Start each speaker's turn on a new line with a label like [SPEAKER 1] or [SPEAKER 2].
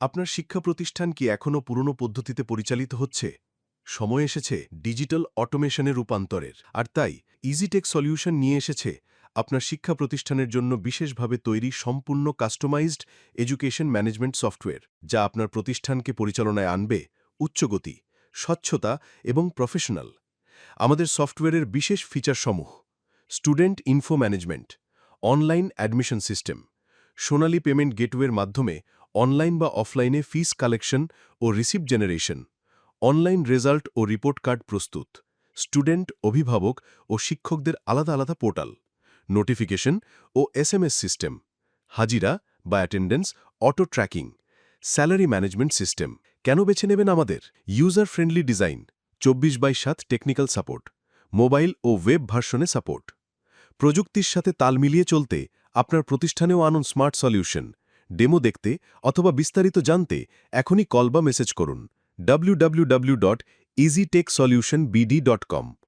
[SPEAKER 1] আপনার শিক্ষা প্রতিষ্ঠান কি এখনও পুরনো পদ্ধতিতে পরিচালিত হচ্ছে? সময় এসেছে ডিজিটাল অটোমেশনে রূপান্তরের। আর তাই ইজিটেক সলিউশন নিয়ে এসেছে আপনার শিক্ষা প্রতিষ্ঠানের জন্য বিশেষভাবে তৈরি সম্পূর্ণ কাস্টমাইজড এডুকেশন ম্যানেজমেন্ট সফটওয়্যার, যা আপনার প্রতিষ্ঠানকে পরিচালনায় আনবে উচ্চগতি, স্বচ্ছতা এবং প্রফেশনাল। আমাদের সফটওয়্যারের বিশেষ ফিচারসমূহ: student info management, online admission system, Sonali payment গেটওয়ের মাধ্যমে অনলাইন বা অফলাইনে ফিস কালেকশন ও রিসিপ্ট জেনারেশন, অনলাইন রেজাল্ট ও রিপোর্ট কার্ড প্রস্তুত, স্টুডেন্ট, অভিভাবক ও শিক্ষকদের আলাদা আলাদা পোর্টাল, নোটিফিকেশন ও এসএমএস সিস্টেম, হাজিরা বা attendance auto tracking, salary management system. কেন বেছে নেবেন আমাদের? User friendly design, 24/7 technical support, mobile ও ওয়েব ভার্সনে সাপোর্ট। প্রযুক্তির সাথে তাল মিলিয়ে চলতে আপনার প্রতিষ্ঠানেও আনুন স্মার্ট সলিউশন। ডেমো দেখতে অথবা বিস্তারিত জানতে এখনই কল বা মেসেজ করুন www.easytechsolutionbd.com